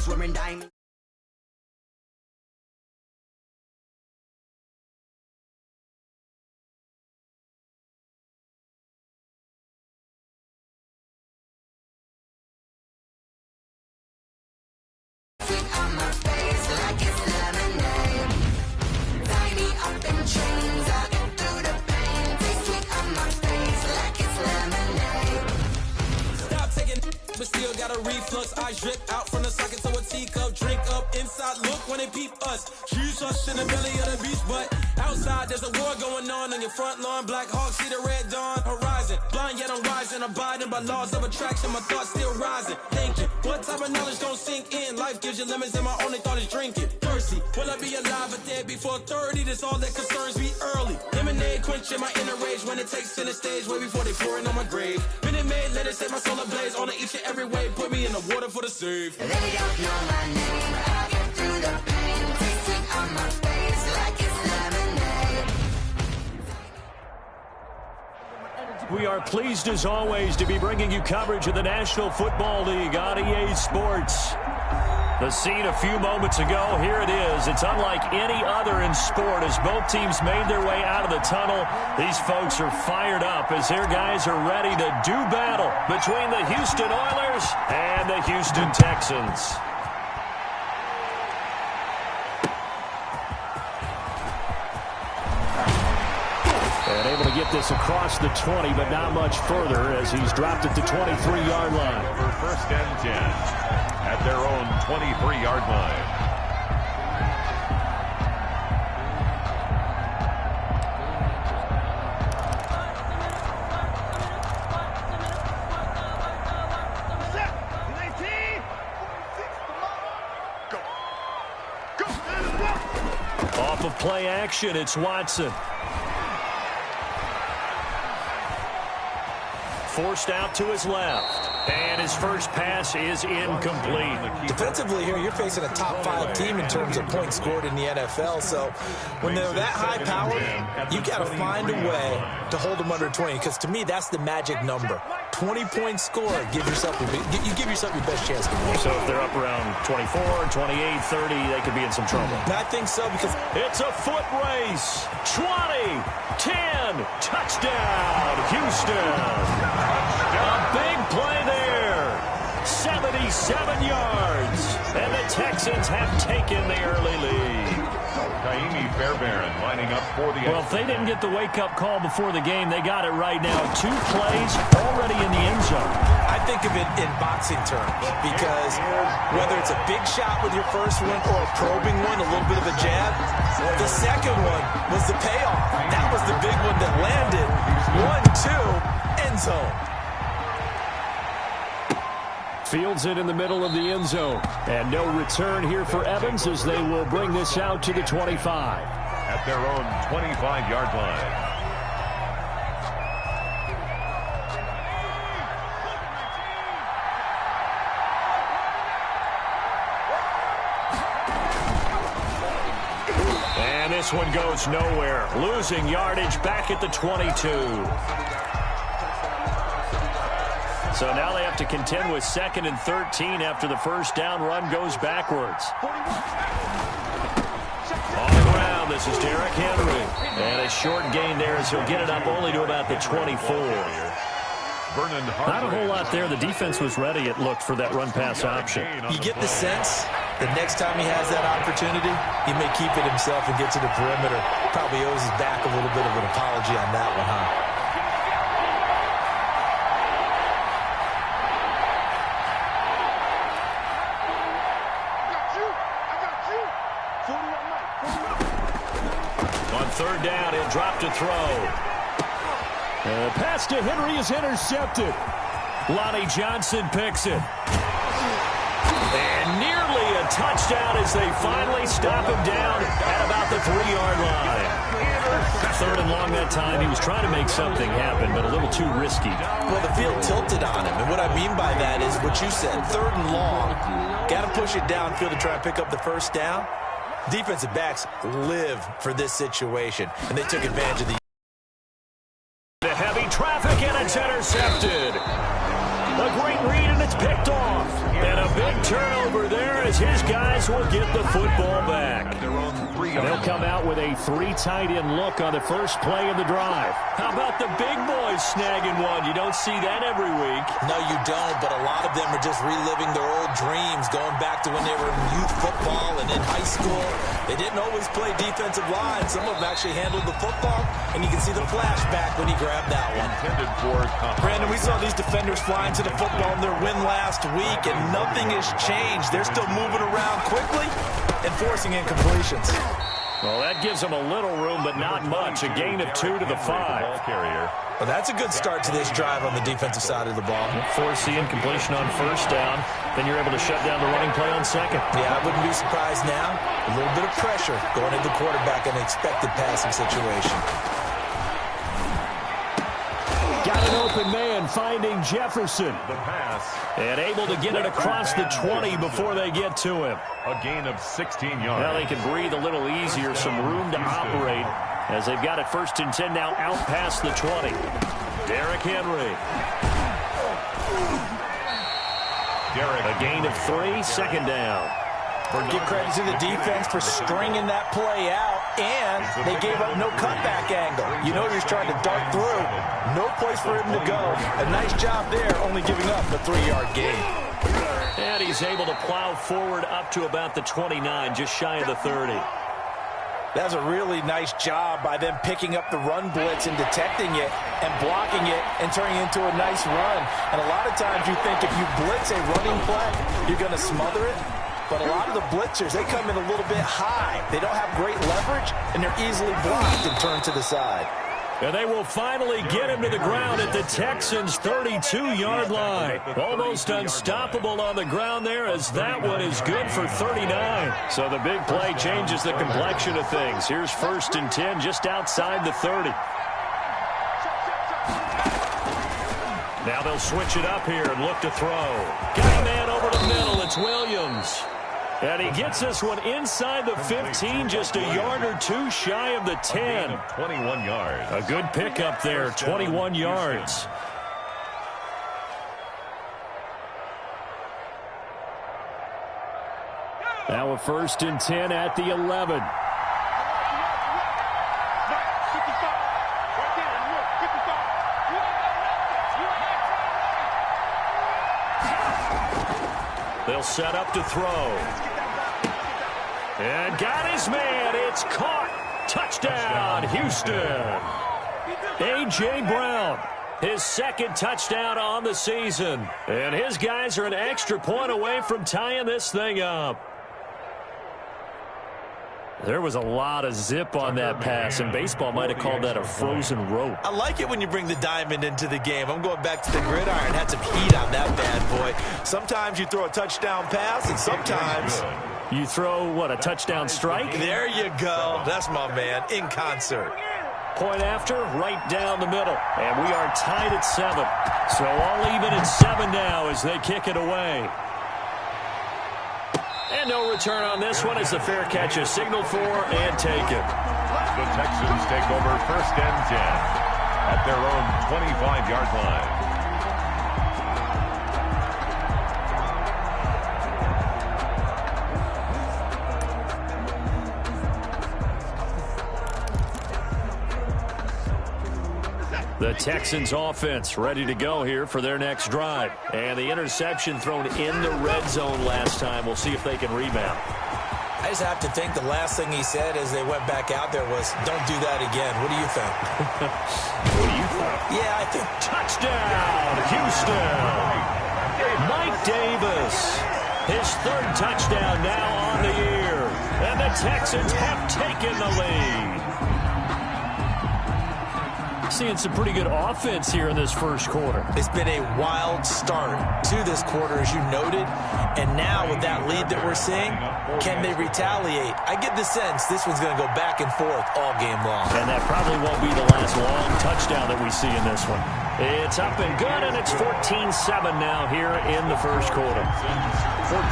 Wrist wearing diamonds. But still got a reflux. I drip out from the socket to a teacup. Drink up inside. Look when they peep us. Choose us in the belly of the beach. But outside there's a war going on your front lawn. Black Hawk see the red dawn horizon. Blind yet I'm rising. Abiding by laws of attraction. My thoughts still rising. Thinking what type of knowledge gon' sink in? Life gives you lemons and my only thought is drinking. Thirsty. Will I be alive or dead before 30? That's all that concerns me early. Lemonade quenching my inner rage when it takes center stage. Way before they pour it on my grave. Minute Maid, let it set my soul ablaze. On each and every way, put me in the water for the save. They don't know my name, I get through the pain. Tasting on my face like it's lemonade. We are pleased as always to be bringing you coverage of the National Football League on EA Sports. The scene a few moments ago, here it is. It's unlike any other in sport as both teams made their way out of the tunnel. These folks are fired up as their guys are ready to do battle between the Houston Oilers and the Houston Texans. And able to get this across the 20, but not much further as he's dropped it to 23-yard line. For first and 10. At their own 23-yard line. Off of play action, it's Watson. Forced out to his left. And his first pass is incomplete. Defensively here, you're facing a top-5 team in terms of points scored in the NFL. So when they're that high-powered, you got to find a way to hold them under 20. Because to me, that's the magic number. 20 points scored. You give yourself your best chance to win. So if they're up around 24, 28, 30, they could be in some trouble. I think so because it's a foot race. 20, 10, touchdown, Houston. A big play there. 77 yards. And the Texans have taken the early lead. Taimi Fairbairn lining up for the... Well, if they didn't get the wake-up call before the game, they got it right now. 2 plays already in the end zone. I think of it in boxing terms because whether it's a big shot with your first one or a probing one, a little bit of a jab, the second one was the payoff. That was the big one that landed. 1-2, end zone. Fields it in the middle of the end zone. And no return here for Evans as they will bring this out to the 25. At their own 25-yard line. And this one goes nowhere. Losing yardage back at the 22. So now they have to contend with 2nd and 13 after the first down run goes backwards. On the ground, this is Derrick Henry. And a short gain there as he'll get it up only to about the 24. Not a whole lot there. The defense was ready, it looked, for that run-pass option. You get the sense that next time he has that opportunity, he may keep it himself and get to the perimeter. Probably owes his back a little bit of an apology on that one, huh? Third down, he'll drop to throw. Pass to Henry is intercepted. Lonnie Johnson picks it. And nearly a touchdown as they finally stop him down at about the 3-yard line. 3rd and long that time. He was trying to make something happen, but a little too risky. Well, the field tilted on him, and what I mean by that is what you said, 3rd and long. Got to push it downfield to try and pick up the first down. Defensive backs live for this situation, and they took advantage of the heavy traffic, and it's intercepted. A great read, and it's picked off. And a big turnover there as his guys will get the football back. They'll come out with a 3 tight end look on the first play of the drive. How about the big boys snagging one? You don't see that every week. No, you don't, but a lot of them are just reliving their old dreams, going back to when they were in youth football and in high school. They didn't always play defensive line. Some of them actually handled the football, and you can see the flashback when he grabbed that one. Brandon, we saw these defenders flying to the football in their win last week, and nothing has changed. They're still moving around quickly and forcing incompletions. Well, that gives them a little room, but not much. A gain of 2 to the 5. Well, that's a good start to this drive on the defensive side of the ball. Force the incompletion on first down. Then you're able to shut down the running play on second. Yeah, I wouldn't be surprised now. A little bit of pressure going into the quarterback in an expected passing situation. Got an open man finding Jefferson. The pass. And able to get it across the 20 before they get to him. A gain of 16 yards. Now they can breathe a little easier, some room to operate as they've got it 1st and 10 now out past the 20. Derrick Henry. A gain of 3, second down. Give credit to the defense for stringing that play out, and they gave up no cutback angle. You know he was trying to dart through. No place for him to go. A nice job there, only giving up the 3-yard gain. And he's able to plow forward up to about the 29, just shy of the 30. That's a really nice job by them picking up the run blitz and detecting it and blocking it and turning it into a nice run. And a lot of times you think if you blitz a running play, you're going to smother it. But a lot of the blitzers, they come in a little bit high. They don't have great leverage, and they're easily blocked and turned to the side. And they will finally get him to the ground at the Texans' 32-yard line. Almost unstoppable on the ground there, as that one is good for 39. So the big play changes the complexion of things. Here's 1st and 10 just outside the 30. Now they'll switch it up here and look to throw. Got a man over the middle. It's Williams. And he gets this one inside the 15, just a yard or 2 shy of the 10. 21 yards. A good pickup there, 21 yards. Now a 1st and 10 at the 11. They'll set up to throw. And got his man. It's caught. Touchdown, Houston. A.J. Brown, his 2nd touchdown on the season. And his guys are an extra point away from tying this thing up. There was a lot of zip on that pass, and baseball might have called that a frozen rope. I like it when you bring the diamond into the game. I'm going back to the gridiron. Had some heat on that bad boy. Sometimes you throw a touchdown pass, and sometimes you throw, what, a touchdown strike? There you go. That's my man, in concert. Point after, right down the middle. And we are tied at 7. So all even at 7 now as they kick it away. And no return on this one as the fair catch is signaled for and taken. The Texans take over 1st and 10 at their own 25-yard line. The Texans offense ready to go here for their next drive. And the interception thrown in the red zone last time. We'll see if they can rebound. I just have to think the last thing he said as they went back out there was, don't do that again. What do you think? What do you think? Yeah, I think. Touchdown, Houston. Mike Davis. His 3rd touchdown now on the year. And the Texans have taken the lead. Seeing some pretty good offense here in this first quarter. It's been a wild start to this quarter, as you noted. And now with that lead that we're seeing, can they retaliate? I get the sense this one's going to go back and forth all game long. And that probably won't be the last long touchdown that we see in this one. It's up and good, and it's 14-7 now here in the first quarter. 14.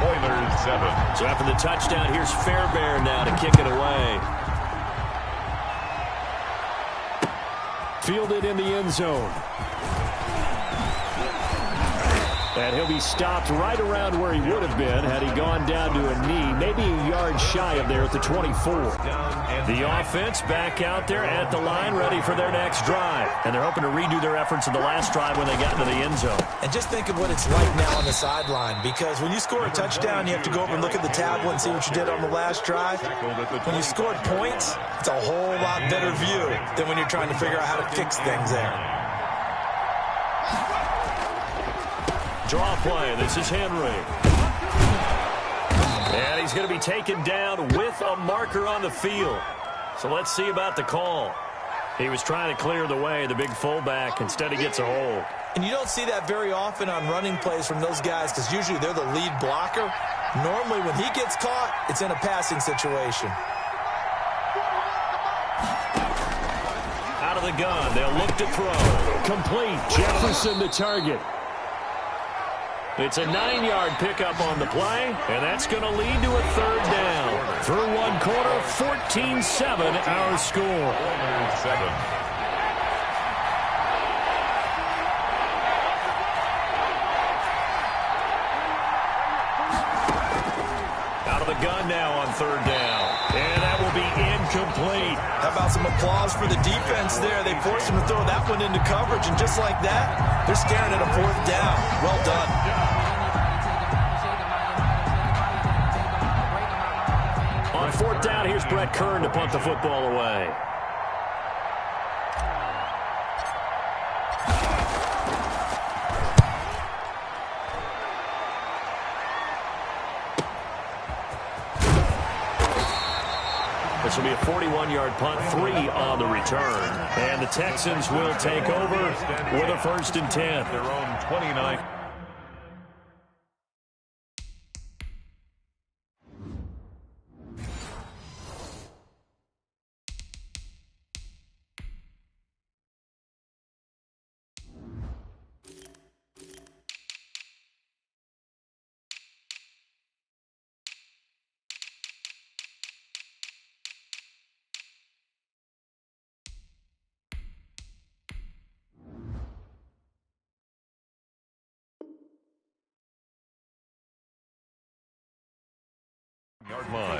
Oilers 7. So after the touchdown, here's Fairbairn now to kick it away. Fielded in the end zone. And he'll be stopped right around where he would have been had he gone down to a knee, maybe a yard shy of there at the 24. The offense back out there at the line, ready for their next drive. And they're hoping to redo their efforts in the last drive when they got into the end zone. And just think of what it's like now on the sideline, because when you score a touchdown, you have to go over and look at the tablet and see what you did on the last drive. When you scored points, it's a whole lot better view than when you're trying to figure out how to fix things there. Draw play. This is Henry. And he's going to be taken down with a marker on the field. So let's see about the call. He was trying to clear the way, the big fullback. Instead, he gets a hold. And you don't see that very often on running plays from those guys because usually they're the lead blocker. Normally, when he gets caught, it's in a passing situation. Out of the gun. They'll look to throw. Complete. Jefferson the target. It's a 9-yard pickup on the play, and that's going to lead to a third down. Through one quarter, 14-7 our score. Out of the gun now on third down, and that will be incomplete. How about some applause for the defense there? They forced him to throw that one into coverage, and just like that, they're staring at a fourth down. Well done. On fourth down, here's Brett Kern to punt the football away. This will be a 41-yard punt, 3 on the return. And the Texans will take over with a 1st and 10. Their own 29. Yard line.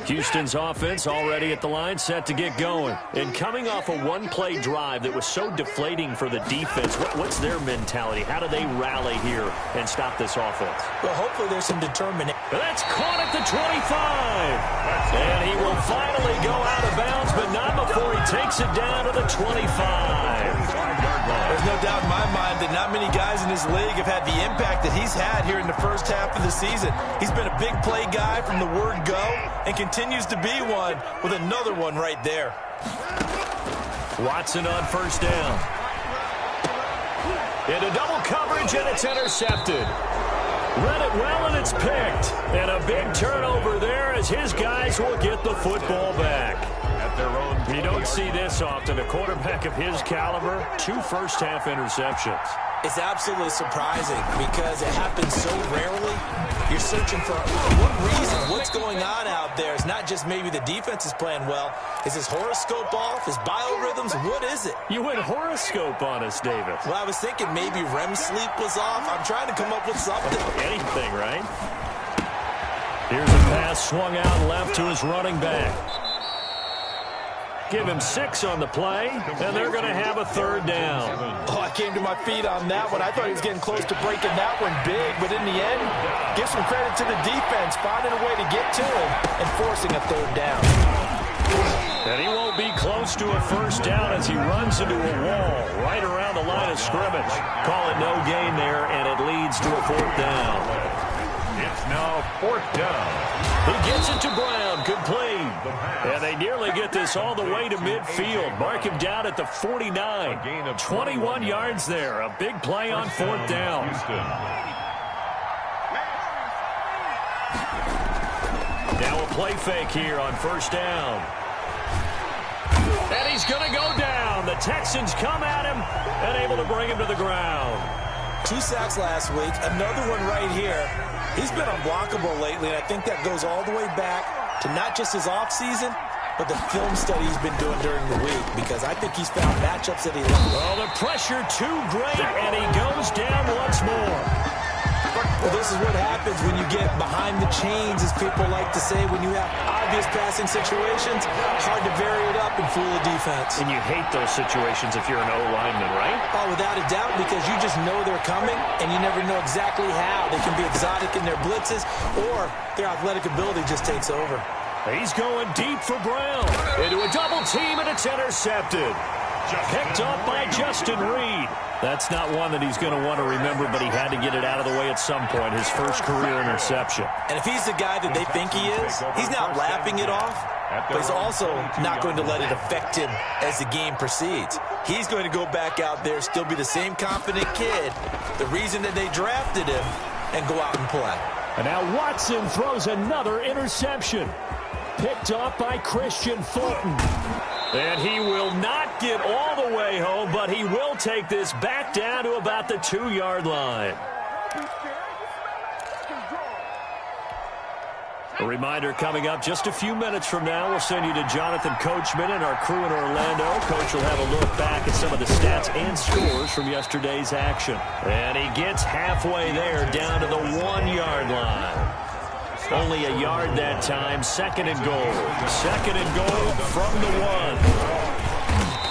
Houston's offense already at the line, set to get going. And coming off a one-play drive that was so deflating for the defense, what's their mentality? How do they rally here and stop this offense? Well, hopefully there's some determination. That's caught at the 25. And he will finally go out of bounds, but not before he takes it down to the 25. There's no doubt in my mind that not many guys in this league have had the impact that he's had here in the first half of the season. He's been a big play guy from the word go and continues to be one with another one right there. Watson on first down. Into double coverage, and it's intercepted. Read it well, and it's picked. And a big turnover there as his guys will get the football back. You don't see this often. A quarterback of his caliber, 2 first-half interceptions. It's absolutely surprising because it happens so rarely. You're searching for what reason, what's going on out there. It's not just maybe the defense is playing well. Is his horoscope off? His biorhythms? What is it? You went horoscope on us, David. Well, I was thinking maybe REM sleep was off. I'm trying to come up with something. Anything, right? Here's a pass swung out left to his running back. Give him 6 on the play, and they're going to have a third down. Oh, I came to my feet on that one. I thought he was getting close to breaking that one big, but in the end, give some credit to the defense, finding a way to get to him and forcing a third down. And he won't be close to a first down as he runs into a wall right around the line of scrimmage. Call it no gain there, and it leads to a fourth down. It's now 4th down. He gets it to Brown, complete. And they nearly get this all the way to midfield. Mark him down at the 49. 21 yards there. A big play on 4th down. Now a play fake here on first down. And he's going to go down. The Texans come at him and able to bring him to the ground. 2 sacks last week, another one right here. He's been unblockable lately, and I think that goes all the way back to not just his offseason, but the film study he's been doing during the week, because I think he's found matchups that he loves. Well, the pressure too great, and he goes down once more. Well, this is what happens when you get behind the chains, as people like to say, when you have obvious passing situations. Hard to vary it up and fool the defense. And you hate those situations if you're an O-lineman, right? Oh, without a doubt, because you just know they're coming, and you never know exactly how. They can be exotic in their blitzes, or their athletic ability just takes over. He's going deep for Brown. Into a double team, and it's intercepted. Picked up by Justin Reed. That's not one that he's going to want to remember, but he had to get it out of the way at some point, his first career interception. And if he's the guy that they think he is, he's not lapping it off, but he's also not going to let it affect him as the game proceeds. He's going to go back out there, still be the same confident kid, the reason that they drafted him, and go out and play. And now Watson throws another interception. Picked up by Christian Fulton. And he will not get all the way home, but he will take this back down to about the 2-yard line. A reminder coming up just a few minutes from now. We'll send you to Jonathan Coachman and our crew in Orlando. Coach will have a look back at some of the stats and scores from yesterday's action. And he gets halfway there, down to the 1-yard line. Only a yard that time. Second and goal. Second and goal from the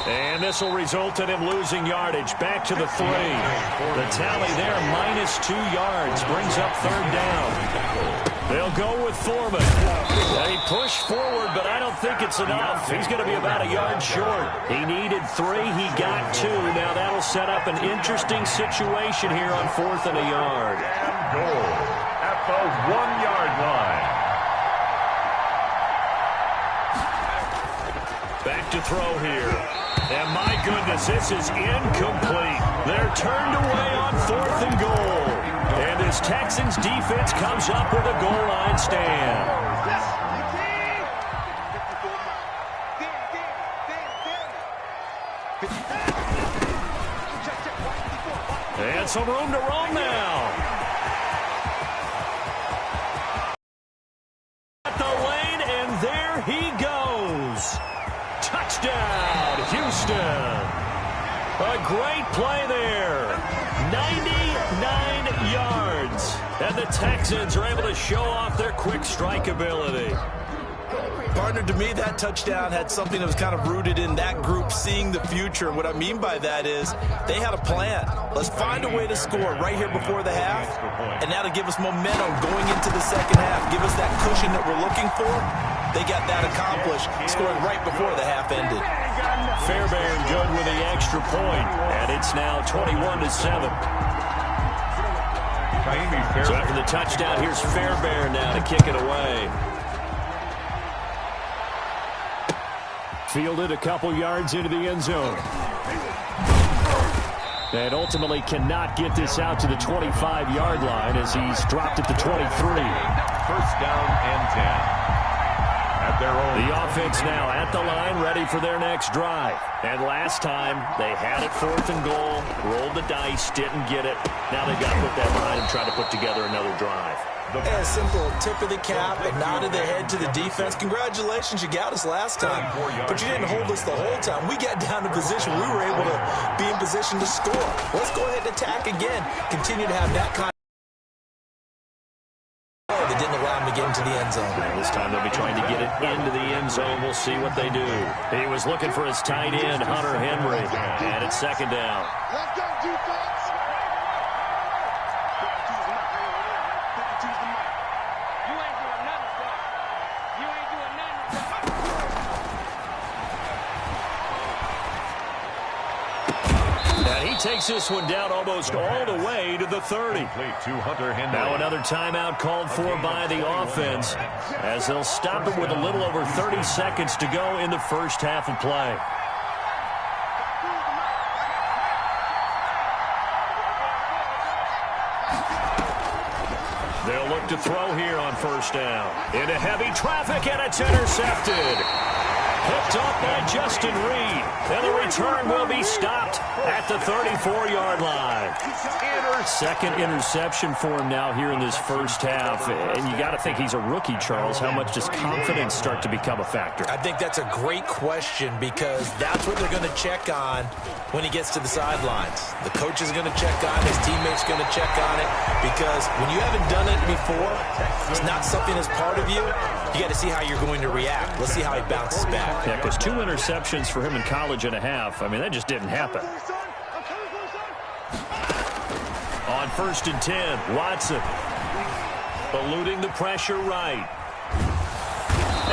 1. And this will result in him losing yardage. Back to the 3. The tally there, -2 yards. Brings up third down. They'll go with Foreman. He pushed forward, but I don't think it's enough. He's going to be about a yard short. He needed 3. He got 2. Now that'll set up an interesting situation here on 4th and a yard. And goal at the 1-yard line. Back to throw here. And my goodness, this is incomplete. They're turned away on 4th and goal. And this Texans defense comes up with a goal line stand. And some room to roam now. At the lane, and there he goes. Touchdown, Houston. A great play there. 99 yards. And the Texans are able to show off their quick strike ability. Partner, to me, that touchdown had something that was kind of rooted in that group seeing the future. And what I mean by that is they had a plan. Let's find a way to score right here before the half, and that'll give us momentum going into the second half. Give us that cushion that we're looking for. They got that accomplished, scoring right before the half ended. Fairbairn good with the extra point, and it's now 21-7. So after the touchdown, here's Fairbairn now to kick it away. Fielded a couple yards into the end zone. And ultimately cannot get this out to the 25-yard line as he's dropped at the 23. First down and 10. At their own. The offense now at the line, ready for their next drive. And last time, they had it 4th and goal, rolled the dice, didn't get it. Now they've got to put that behind them, try to put together another drive. A simple tip of the cap, a nod of the head to the defense. Congratulations, you got us last time, but you didn't hold us the whole time. We got down to position. We were able to be in position to score. Let's go ahead and attack again. Continue to have that kind of that didn't allow him to get into the end zone. And this time they'll be trying to get it into the end zone. We'll see what they do. He was looking for his tight end, Hunter Henry, and it's second down. Let's go, defense. Takes this one down almost all the way to the 30. Now another timeout called for by the offense as they'll stop it with a little over 30 seconds to go in the first half of play. They'll look to throw here on first down. Into heavy traffic, and it's intercepted. Picked off by Justin Reed. And the return will be stopped at the 34-yard line. Second interception for him now here in this first half. And you got to think he's a rookie, Charles. How much does confidence start to become a factor? I think that's a great question because that's what they're going to check on when he gets to the sidelines. The coach is going to check on it. His teammates going to check on it because when you haven't done it before, it's not something that's part of you. You got to see how you're going to react. Let's see how he bounces back. Yeah, because 2 interceptions for him in college and a half. I mean, that just didn't happen. On 1st and 10, Watson eluding the pressure right.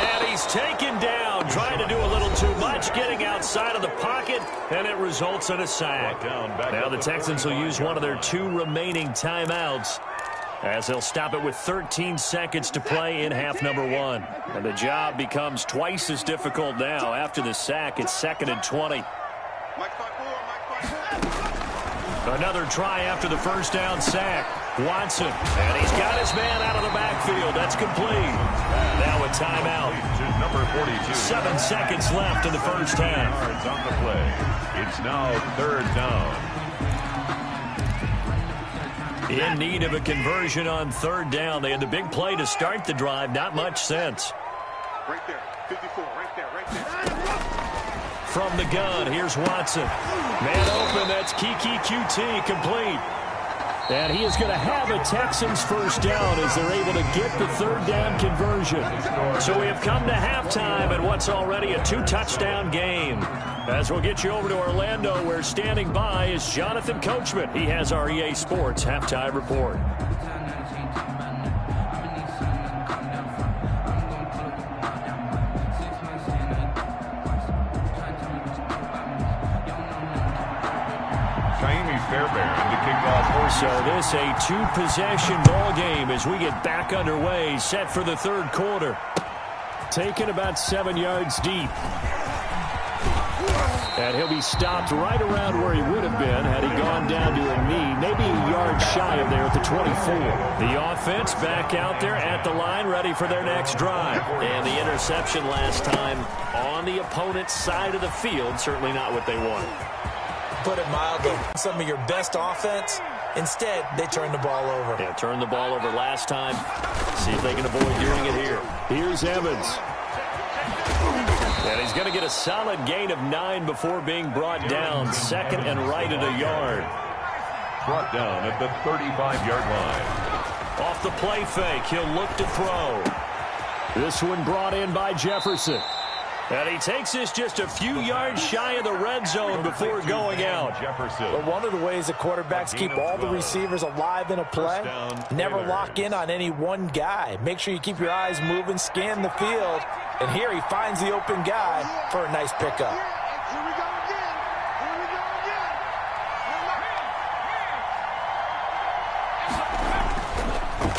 And he's taken down, trying to do a little too much, getting outside of the pocket, and it results in a sack. Now the Texans will use one of their 2 remaining timeouts as they'll stop it with 13 seconds to play in half number 1. And the job becomes twice as difficult now. After the sack, it's 2nd and 20. Another try after the first down sack. Watson, and he's got his man out of the backfield. That's complete. Now a timeout. Number 42. 7 seconds left in the first half. Yards on the play. It's now 3rd down. In need of a conversion on 3rd down. They had the big play to start the drive. Not much sense. Right there. 54. Right there. From the gun, here's Watson. Man open, that's Kiki QT, complete. And he is going to have a Texans first down as they're able to get the 3rd down conversion. So we have come to halftime at what's already a 2-touchdown game. As we'll get you over to Orlando, where standing by is Jonathan Coachman. He has our EA Sports halftime report. So this a 2-possession ball game as we get back underway, set for the 3rd quarter. Taken about 7 yards deep. And he'll be stopped right around where he would have been had he gone down to a knee, maybe a yard shy of there at the 24. The offense back out there at the line, ready for their next drive. And the interception last time on the opponent's side of the field, certainly not what they wanted. Put it mildly, some of your best offense. Instead, they turn the ball over. Yeah, turned the ball over last time. See if they can avoid doing it here. Here's Evans. And he's going to get a solid gain of 9 before being brought down. 2nd and right at a yard. Brought down at the 35-yard line. Off the play fake, he'll look to throw. This one brought in by Jefferson. And he takes this just a few yards shy of the red zone before going out. But one of the ways the quarterbacks keep all the receivers alive in a play, never lock in on any one guy. Make sure you keep your eyes moving, scan the field. And here he finds the open guy for a nice pickup.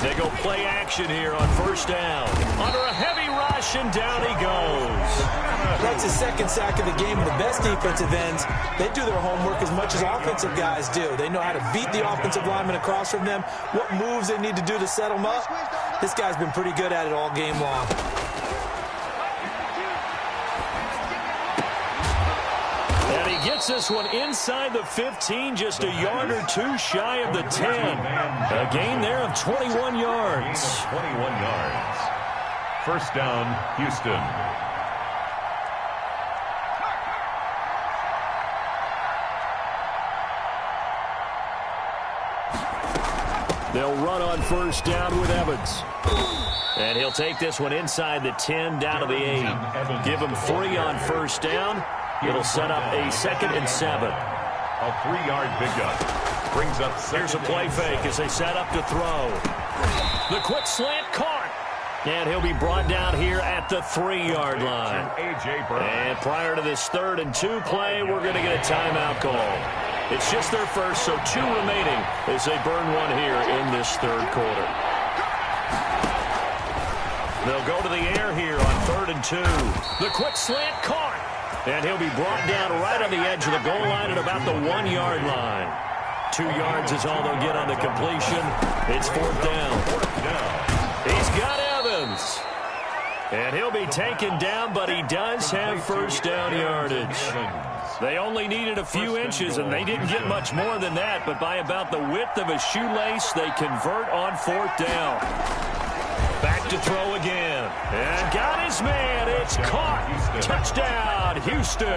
They go play action here on 1st down. Under a heavy rush, and down he goes. That's his 2nd sack of the game. The best defensive ends, they do their homework as much as offensive guys do. They know how to beat the offensive lineman across from them, what moves they need to do to set them up. This guy's been pretty good at it all game long. Gets this one inside the 15, just a yard or 2 shy of the 10. A gain there of 21 yards. 21 yards. 1st down, Houston. They'll run on 1st down with Evans. And he'll take this one inside the 10, down to the 8. Give him 3 on 1st down. It'll set up a 2nd and 7. A 3-yard pickup. Brings up 2nd. Here's a play fake as they set up to throw. The quick slant caught. And he'll be brought down here at the 3-yard line. And prior to this 3rd and 2 play, we're going to get a timeout call. It's just their first, so 2 remaining as they burn one here in this 3rd quarter. They'll go to the air here on 3rd and 2. The quick slant caught. And he'll be brought down right on the edge of the goal line at about the 1-yard line. 2 yards is all they'll get on the completion. It's 4th down. He's got Evans. And he'll be taken down, but he does have first down yardage. They only needed a few inches, and they didn't get much more than that, but by about the width of a shoelace, they convert on fourth down. Back to throw again. And got his man. It's caught. Touchdown, Houston.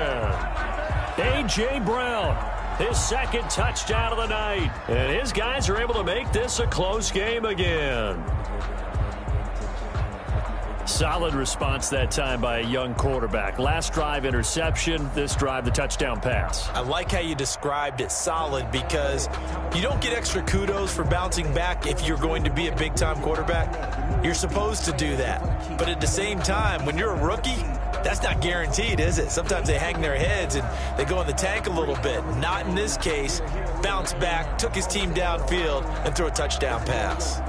A.J. Brown, his second touchdown of the night. And his guys are able to make this a close game again. Solid response that time by a young quarterback. Last drive, interception. This drive, the touchdown pass. I like how you described it, solid, because you don't get extra kudos for bouncing back if you're going to be a big-time quarterback. You're supposed to do that. But at the same time, when you're a rookie, that's not guaranteed, is it? Sometimes they hang their heads and they go in the tank a little bit. Not in this case. Bounced back, took his team downfield, and threw a touchdown pass.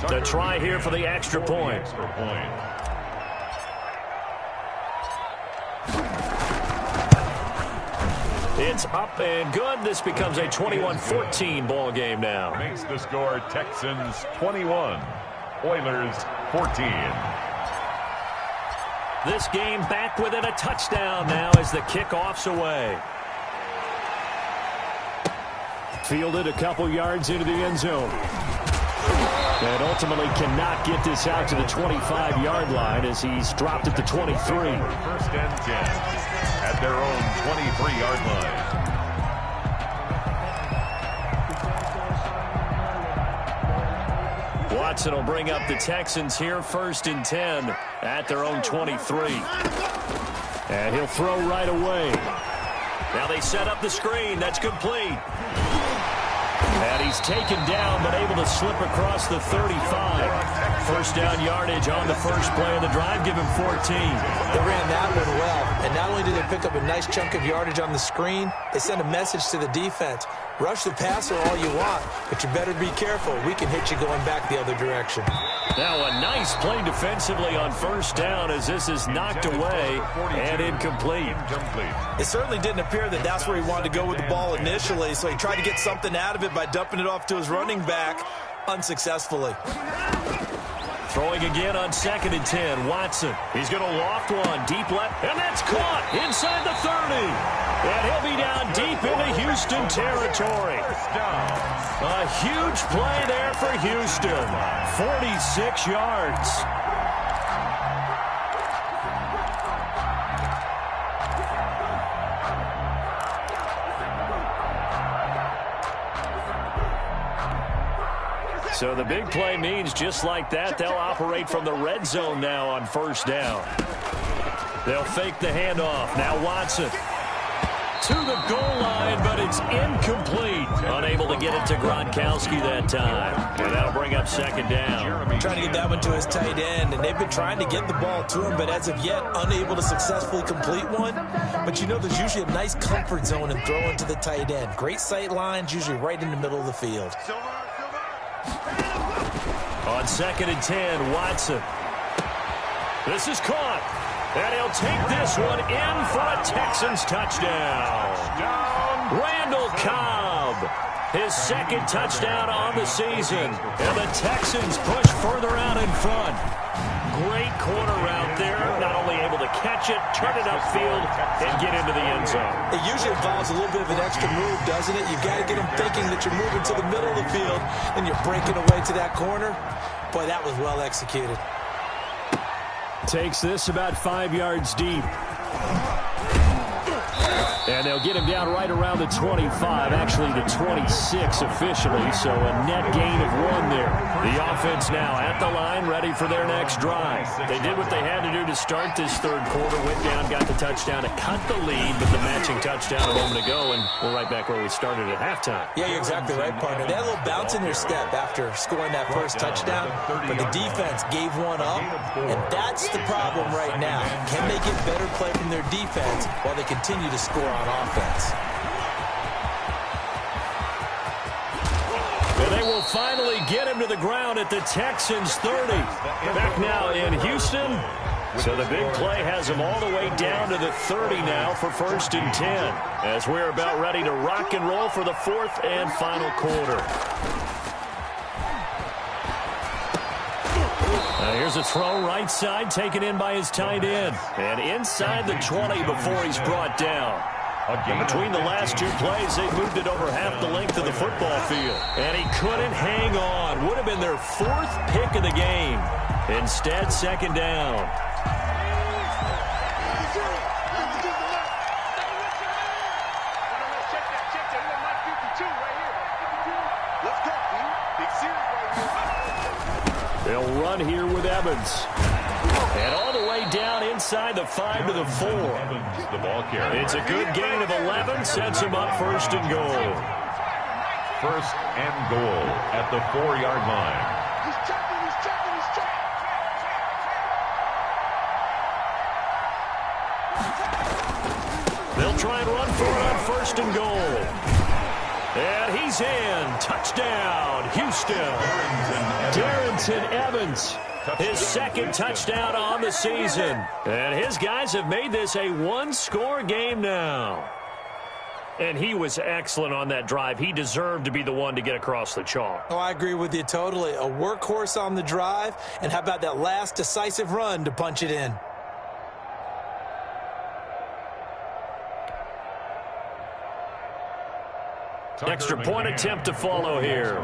The try here for the extra point. It's up and good. This becomes a 21-14 ball game now. Makes the score Texans 21, Oilers 14. This game back within a touchdown now as the kickoff's away. Fielded a couple yards into the end zone. And ultimately cannot get this out to the 25-yard line as he's dropped at the 23. First and 10 at their own 23-yard line. Watson will bring up the Texans here, first and 10 at their own 23. And he'll throw right away. Now they set up the screen. That's complete. And he's taken down, but able to slip across the 35. First down yardage on the first play of the drive. Give him 14. They ran that one well, and not only did they pick up a nice chunk of yardage on the screen, they sent a message to the defense. Rush the passer all you want, but you better be careful. We can hit you going back the other direction. Now a nice play defensively on first down as this is knocked away and incomplete. It certainly didn't appear that that's where he wanted to go with the ball initially, so he tried to get something out of it by dumping it off to his running back unsuccessfully. Throwing again on second and 10. Watson. He's going to loft one deep left, and that's caught inside the 30. And he'll be down deep into Houston territory. A huge play there for Houston. 46 yards. So the big play means just like that, they'll operate from the red zone now on first down. They'll fake the handoff. Now Watson to the goal line, but it's incomplete. Unable to get it to Gronkowski that time. And that'll bring up second down. Trying to get that one to his tight end, and they've been trying to get the ball to him, but as of yet, unable to successfully complete one. But you know there's usually a nice comfort zone in throwing to the tight end. Great sight lines, usually right in the middle of the field. On second and 10, Watson. This is caught. And he'll take this one in for a Texans touchdown. Randall Cobb, his second touchdown on the season. And the Texans push further out in front. Great corner route there. Not only able to catch it, turn it upfield, and get into the end zone. It usually involves a little bit of an extra move, doesn't it? You've got to get them thinking that you're moving to the middle of the field, and you're breaking away to that corner. Boy, that was well executed. Takes this about 5 yards deep. And they'll get him down right around the 25, actually the 26 officially, so a net gain of 1 there. The offense now at the line, ready for their next drive. They did what they had to do to start this third quarter, went down, got the touchdown to cut the lead, but the matching touchdown a moment ago, and we're right back where we started at halftime. Yeah, you're exactly right, partner. They had a little bounce in their step after scoring that first touchdown, but the defense gave one up, and that's the problem right now. Can they get better play from their defense while they continue to score on offense? And they will finally get him to the ground at the Texans 30. Back now in Houston. So the big play has him all the way down to the 30 now for 1st and 10. As we're about ready to rock and roll for the 4th and final quarter. Here's a throw right side taken in by his tight end. And inside the 20 before he's brought down. And between the last 2 plays, they moved it over half the length of the football field. And he couldn't hang on. Would have been their 4th pick of the game. Instead, 2nd down. They'll run here with Evans. And all the way down inside the 5 to the 4. The ball carrier. It's a good gain of 11, sets him up 1st and goal. 1st and goal at the 4-yard line. He's checking, he's checking, he's checking. They'll try and run for it on 1st and goal. And he's in. Touchdown, Houston. Darrington Evans. His 2nd touchdown on the season. And his guys have made this a 1-score game now. And he was excellent on that drive. He deserved to be the one to get across the chalk. Oh, I agree with you totally. A workhorse on the drive. And how about that last decisive run to punch it in? Extra point attempt to follow here.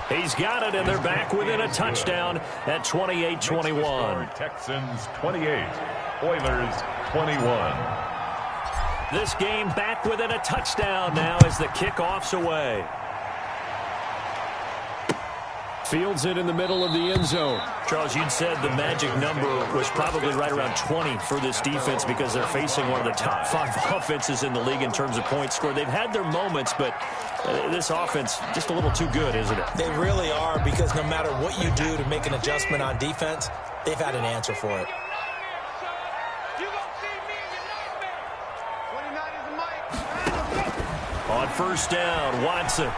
He's got it, and they're back within a touchdown at 28-21. Texans 28, Oilers 21. This game back within a touchdown now as the kickoff's away. Fields it in the middle of the end zone. Charles, you'd said the magic number was probably right around 20 for this defense because they're facing one of the top 5 offenses in the league in terms of points scored. They've had their moments, but this offense just a little too good, isn't it? They really are, because no matter what you do to make an adjustment on defense, they've had an answer for it. On 1st down, Watson.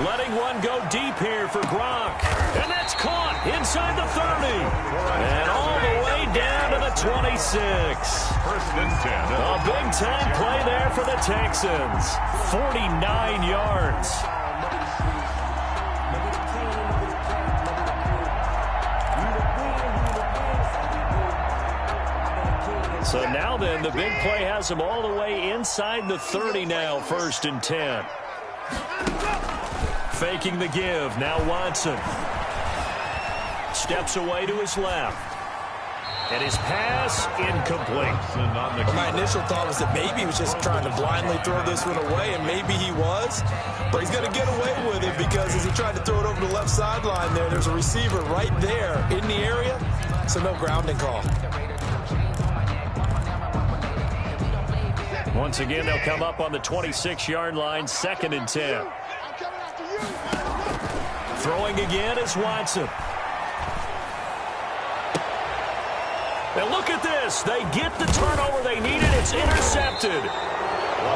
Letting one go deep here for Gronk. And that's caught inside the 30. And all the way down to the 26. 1st and 10. A big-time play there for the Texans. 49 yards. So now then, the big play has them all the way inside the 30 now, 1st and 10. Faking the give. Now Watson. Steps away to his left. And his pass incomplete. My initial thought was that maybe he was just trying to blindly throw this one away, and maybe he was. But he's going to get away with it because as he tried to throw it over the left sideline there's a receiver right there in the area. So no grounding call. Once again, they'll come up on the 26-yard line, 2nd and 10. Throwing again is Watson. And look at this. They get the turnover they needed. It's intercepted.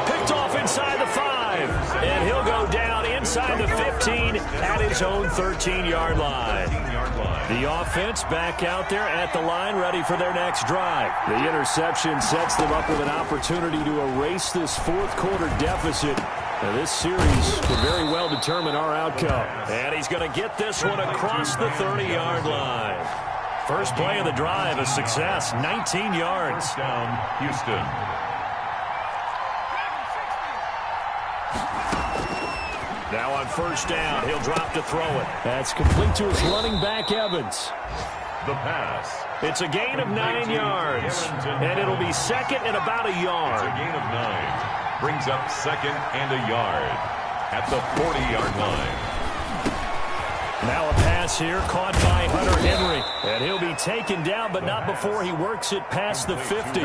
Picked off inside the 5. And he'll go down inside the 15 at his own 13-yard line. The offense back out there at the line, ready for their next drive. The interception sets them up with an opportunity to erase this 4th quarter deficit. Now, this series could very well determine our outcome. And he's going to get this one across the 30-yard line. First play of the drive, a success, 19 yards. First down, Houston. Now on 1st down, he'll drop to throw it. That's complete to his running back, Evans. The pass. It's a gain of 9 yards, and it'll be 2nd and about a yard. It's a gain of 9. Brings up 2nd and a yard at the 40-yard line. Now a pass here caught by Hunter Henry. And he'll be taken down, but not before he works it past the 50.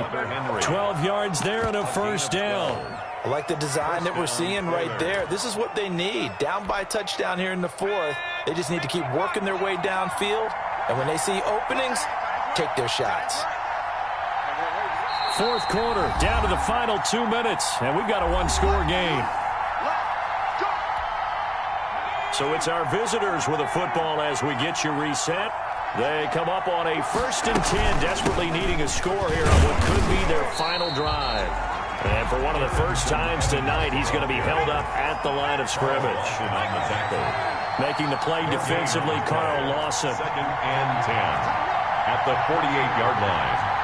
12 yards there and a 1st down. I like the design that we're seeing right there. This is what they need. Down by a touchdown here in the 4th. They just need to keep working their way downfield. And when they see openings, take their shots. fourth quarter, down to the final 2 minutes, and we've got a one-score game. So it's our visitors with a football as we get you reset. They come up on a 1st and 10, desperately needing a score here on what could be their final drive. And for one of the first times tonight, he's going to be held up at the line of scrimmage. Making the play defensively, Carl Lawson. 2nd and 10 at the 48-yard line.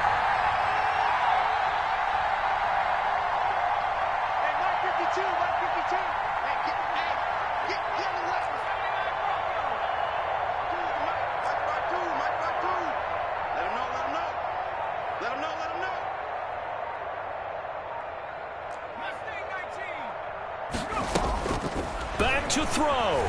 Back to throw.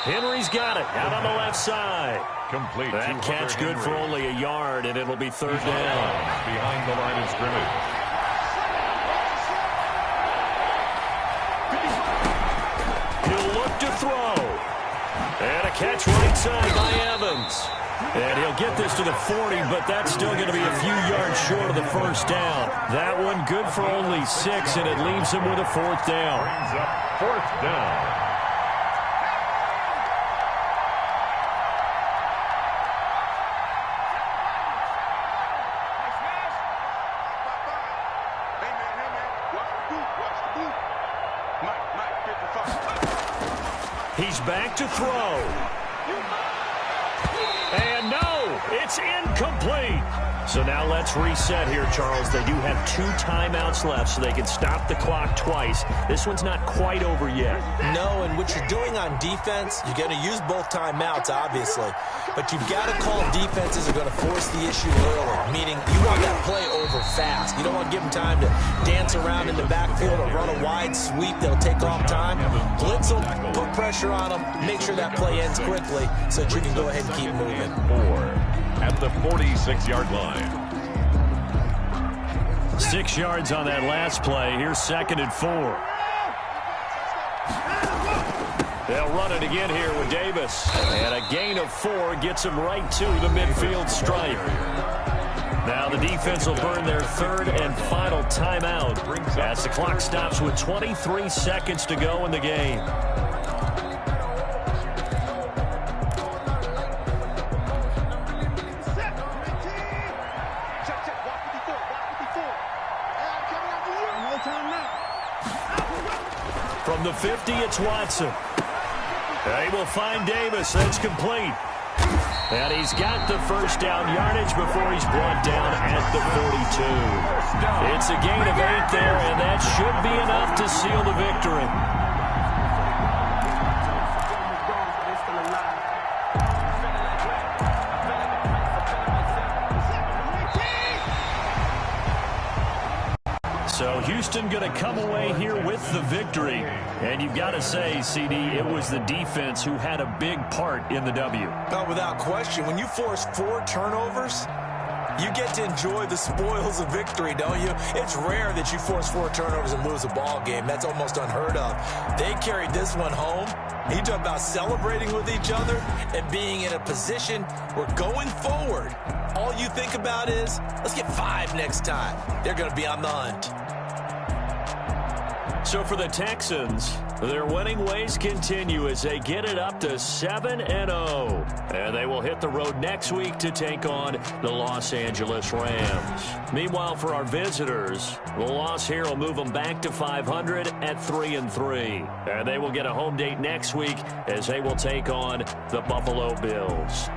Henry's got it out on the left side. Complete. That catch good for only a yard, and it'll be 3rd down. Behind the line of scrimmage. He'll look to throw. And a catch right side by Evans. And he'll get this to the 40, but that's still going to be a few yards short of the 1st down. That one good for only 6, and it leaves him with a 4th down. Brings up 4th down. He's back to throw. And no, it's incomplete. So now let's reset here, Charles. They do have 2 timeouts left, so they can stop the clock twice. This one's not quite over yet. No, and what you're doing on defense, you're going to use both timeouts, obviously. But you've got to call defenses are going to force the issue early, meaning you want that play over fast. You don't want to give them time to dance around in the backfield or run a wide sweep. They'll take off time. Blitz them, put pressure on them, make sure that play ends quickly so that you can go ahead and keep moving. 4 at the 46-yard line. 6 yards on that last play. Here's 2nd and 4. They'll run it again here with Davis. And a gain of 4 gets him right to the midfield stripe. Now the defense will burn their 3rd and final timeout as the clock stops with 23 seconds to go in the game. From the 50, it's Watson. They will find Davis. That's complete. And he's got the 1st down yardage before he's brought down at the 42. It's a gain of 8 there, and that should be enough to seal the victory. So Houston going to come away here with the victory. And you've got to say, CD, it was the defense who had a big part in the W. No, without question. When you force 4 turnovers, you get to enjoy the spoils of victory, don't you? It's rare that you force 4 turnovers and lose a ball game. That's almost unheard of. They carried this one home. You talk about celebrating with each other and being in a position where going forward, all you think about is, let's get 5 next time. They're going to be on the hunt. So for the Texans, their winning ways continue as they get it up to 7-0. And they will hit the road next week to take on the Los Angeles Rams. Meanwhile, for our visitors, the loss here will move them back to 500 at 3-3. And they will get a home date next week as they will take on the Buffalo Bills.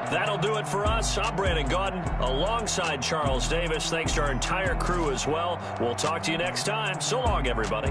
That'll do it for us. I'm Brandon Gaudin alongside Charles Davis. Thanks to our entire crew as well. We'll talk to you next time. So long, everybody.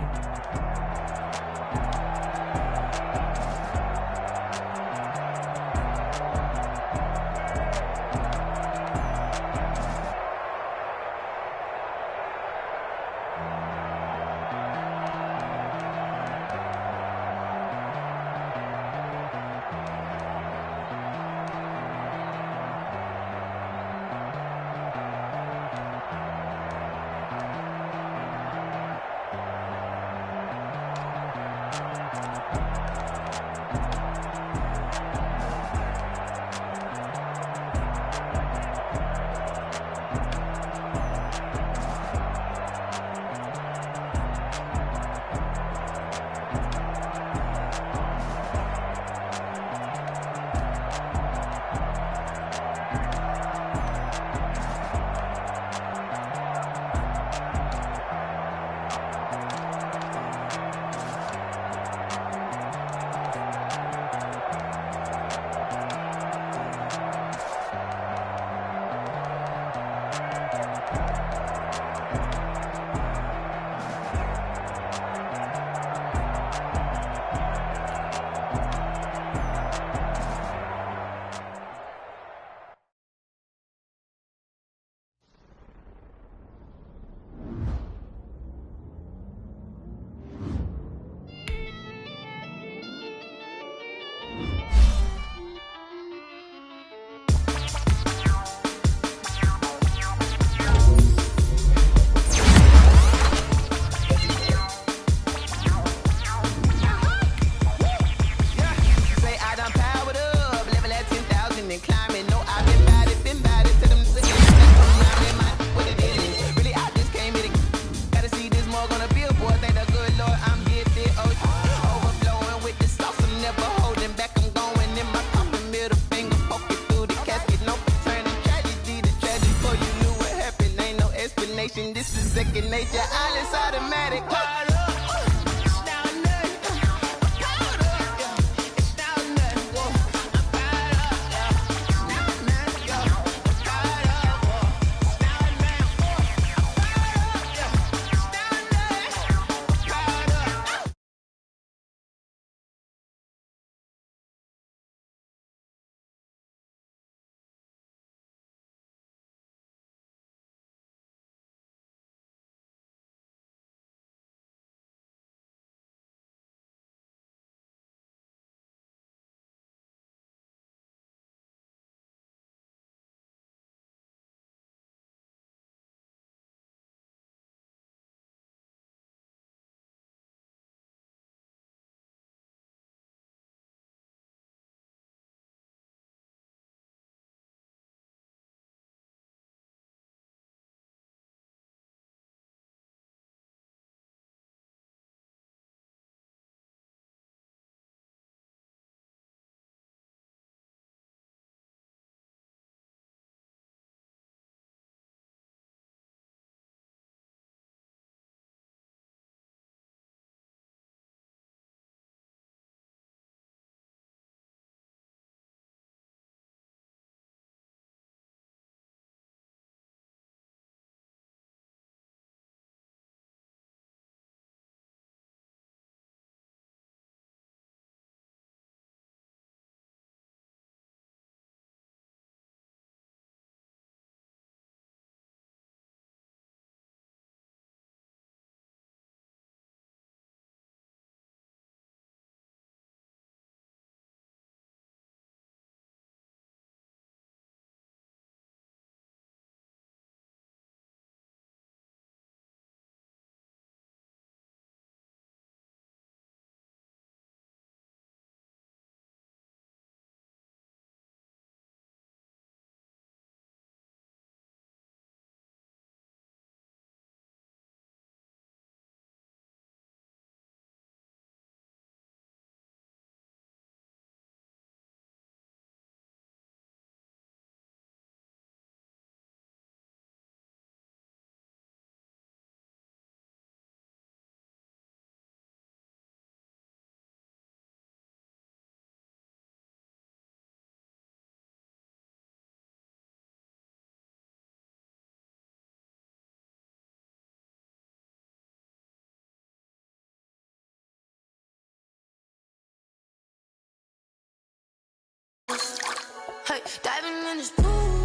Hey, diving in this pool.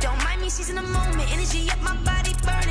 Don't mind me, she's in a moment. Energy up my body burn.